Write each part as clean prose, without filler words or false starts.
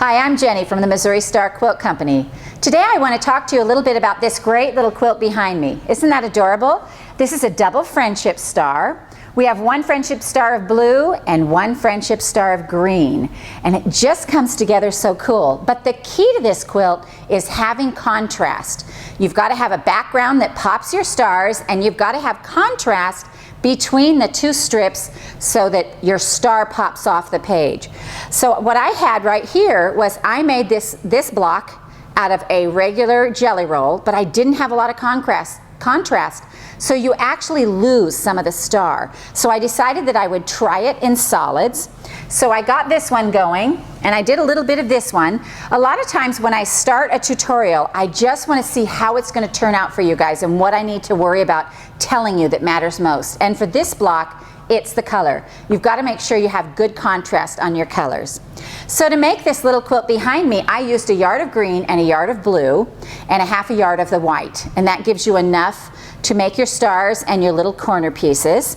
Hi, I'm Jenny from the Missouri Star Quilt Company. Today I want to talk to you a little bit about this great little quilt behind me. Isn't that adorable? This is a double friendship star. We have one friendship star of blue and one friendship star of green. And it just comes together so cool. But the key to this quilt is having contrast. You've got to have a background that pops your stars, and you've got to have contrast between the two strips so that your star pops off the page. So what I had right here was I made this block out of a regular jelly roll, but I didn't have a lot of contrast, so you actually lose some of the star. So I decided that I would try it in solids. So I got this one going, and I did a little bit of this one. A lot of times when I start a tutorial, I just want to see how it's going to turn out for you guys and what I need to worry about telling you that matters most. And for this block, it's the color. You've got to make sure you have good contrast on your colors. So to make this little quilt behind me, I used a yard of green and a yard of blue and a half a yard of the white. And that gives you enough to make your stars and your little corner pieces.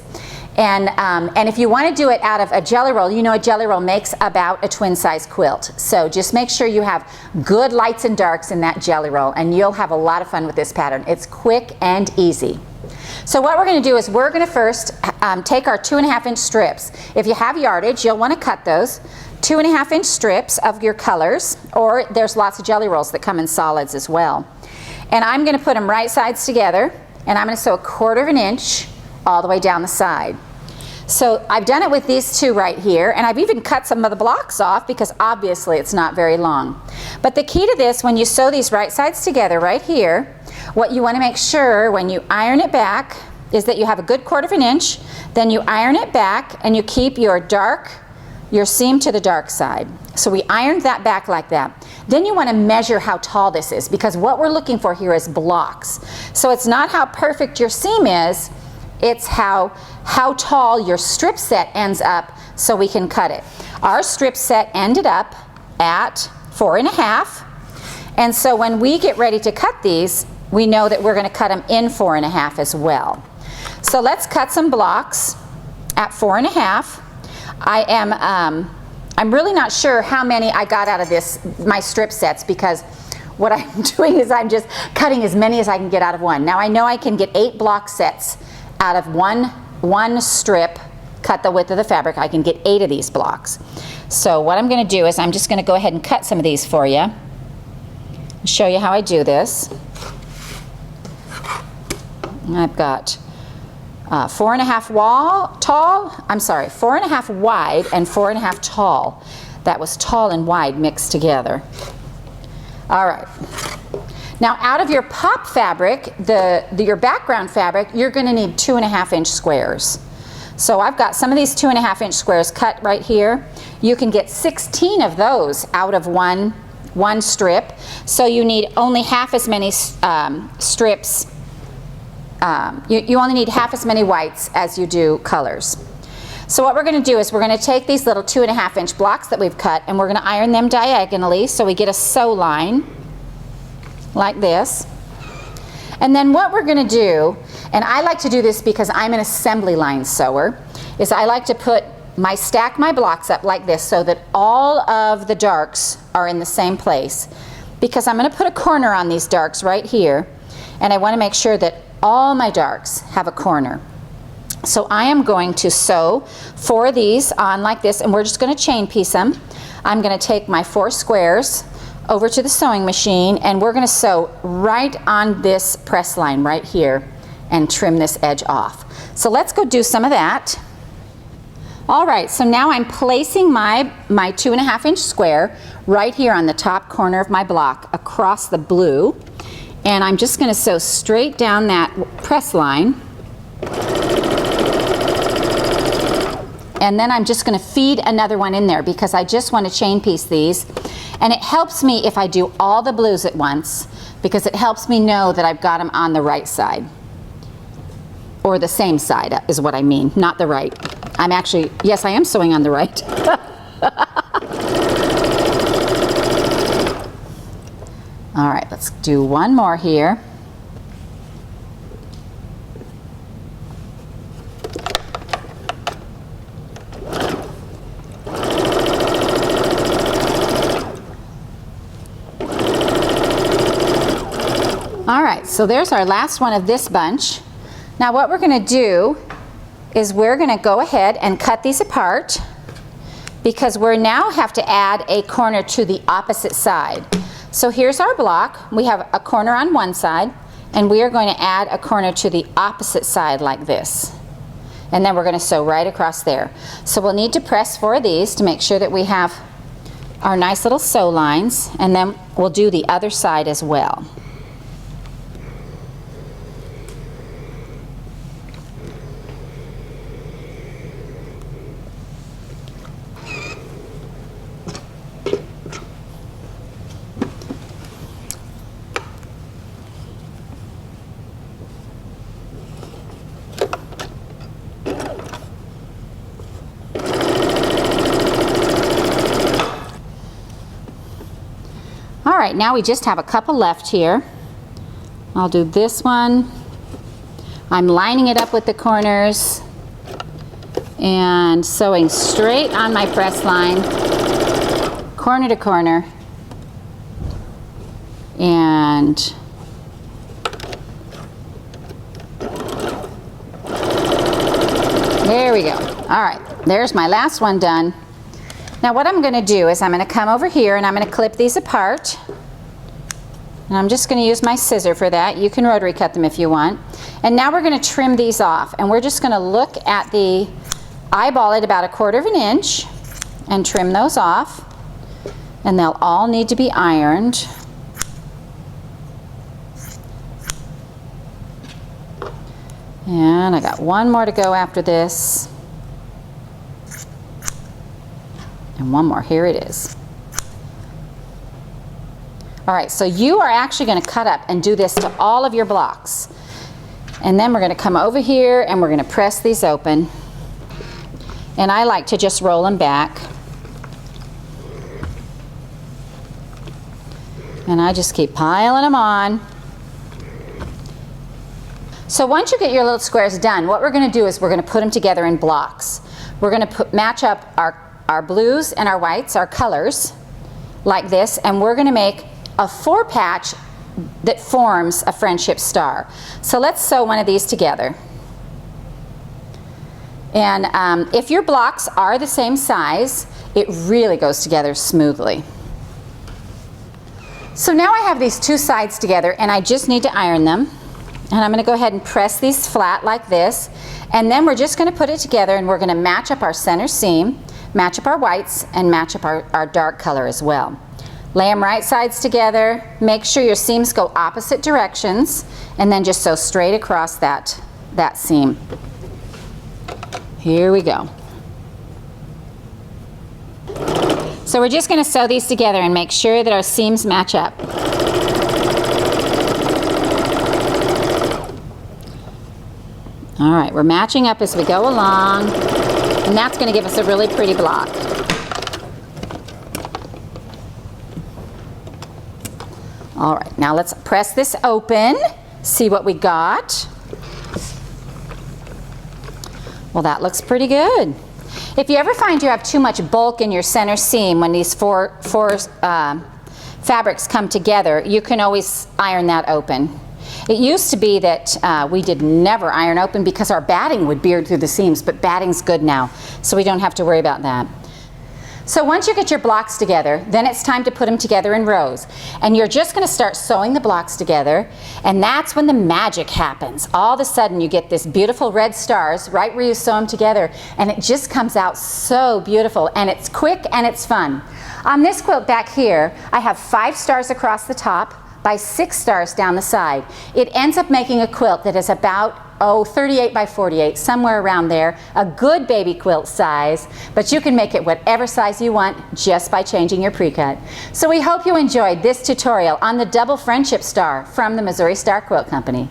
And if you want to do it out of a jelly roll, you know a jelly roll makes about a twin size quilt. So just make sure you have good lights and darks in that jelly roll, and you'll have a lot of fun with this pattern. It's quick and easy. So what we're going to do is we're going to first take our 2.5-inch strips. If you have yardage, you'll want to cut those 2.5-inch strips of your colors, or there's lots of jelly rolls that come in solids as well. And I'm going to put them right sides together, and I'm going to sew 1/4 inch all the way down the side. So I've done it with these two right here, and I've even cut some of the blocks off because obviously it's not very long. But the key to this, when you sew these right sides together right here, what you want to make sure when you iron it back is that you have a good 1/4 inch, then you iron it back and you keep your seam to the dark side. So we ironed that back like that. Then you want to measure how tall this is, because what we're looking for here is blocks. So it's not how perfect your seam is, it's how tall your strip set ends up so we can cut it. Our strip set ended up at 4.5, and so when we get ready to cut these, we know that we're going to cut them in 4.5 as well. So let's cut some blocks at 4.5. I'm really not sure how many I got out of my strip sets, because what I'm doing is I'm just cutting as many as I can get out of one. Now I know I can get 8 block sets out of one strip, cut the width of the fabric. I can get 8 of these blocks. So what I'm going to do is I'm just going to go ahead and cut some of these for you. I'll show you how I do this. I've got 4.5 wide and 4.5 tall. That was tall and wide mixed together. All right. Now out of your pop fabric, your background fabric, you're going to need 2.5-inch squares. So I've got some of these 2.5-inch squares cut right here. You can get 16 of those out of one strip. So you need only half as many strips. You only need half as many whites as you do colors. So what we're going to do is we're going to take these little 2.5-inch blocks that we've cut, and we're going to iron them diagonally so we get a sew line like this. And then what we're going to do, and I like to do this because I'm an assembly line sewer, is I like to stack my blocks up like this so that all of the darks are in the same place, because I'm going to put a corner on these darks right here, and I want to make sure that all my darks have a corner. So I am going to sew 4 of these on like this, and we're just going to chain piece them. I'm going to take my 4 squares over to the sewing machine, and we're going to sew right on this press line right here and trim this edge off. So let's go do some of that. All right, so now I'm placing my 2.5-inch square right here on the top corner of my block across the blue, and I'm just going to sew straight down that press line. And then I'm just going to feed another one in there because I just want to chain piece these. And it helps me if I do all the blues at once, because it helps me know that I've got them on the right side. Or the same side is what I mean, not the right. Yes, I am sewing on the right. All right, let's do one more here. so there's our last one of this bunch. Now what we're going to do is we're going to go ahead and cut these apart, because we now have to add a corner to the opposite side. So here's our block. We have a corner on one side, and we are going to add a corner to the opposite side like this. And then we're going to sew right across there. So we'll need to press 4 of these to make sure that we have our nice little sew lines, and then we'll do the other side as well. All right, now we just have a couple left here. I'll do this one. I'm lining it up with the corners and sewing straight on my press line, corner to corner. And there we go. All right, there's my last one done. Now what I'm going to do is I'm going to come over here and I'm going to clip these apart. And I'm just going to use my scissor for that. You can rotary cut them if you want. And now we're going to trim these off. And we're just going to look at the eyeball at about 1/4 inch and trim those off. And they'll all need to be ironed. And I got one more to go after this. And one more, here it is. All right, so you are actually going to cut up and do this to all of your blocks. And then we're going to come over here and we're going to press these open. And I like to just roll them back. And I just keep piling them on. So once you get your little squares done, what we're going to do is we're going to put them together in blocks. We're going to match up our blues and our whites, our colors, like this, and we're going to make a 4-patch that forms a friendship star. So let's sew one of these together. And if your blocks are the same size, it really goes together smoothly. So now I have these 2 sides together and I just need to iron them. And I'm going to go ahead and press these flat like this. And then we're just going to put it together and we're going to match up our center seam, match up our whites, and match up our dark color as well. Lay them right sides together. Make sure your seams go opposite directions, and then just sew straight across that seam. Here we go. So we're just going to sew these together and make sure that our seams match up. All right, we're matching up as we go along, and that's going to give us a really pretty block. All right, now let's press this open, see what we got. Well, that looks pretty good. If you ever find you have too much bulk in your center seam when these four fabrics come together, you can always iron that open. It used to be that we did never iron open because our batting would beard through the seams, but batting's good now, so we don't have to worry about that. So once you get your blocks together, then it's time to put them together in rows. And you're just going to start sewing the blocks together, and that's when the magic happens. All of a sudden you get this beautiful red stars right where you sew them together, and it just comes out so beautiful, and it's quick and it's fun. On this quilt back here, I have 5 stars across the top by 6 stars down the side. It ends up making a quilt that is about 38 by 48, somewhere around there, a good baby quilt size, but you can make it whatever size you want just by changing your pre-cut. So we hope you enjoyed this tutorial on the double friendship star from the Missouri Star Quilt Company.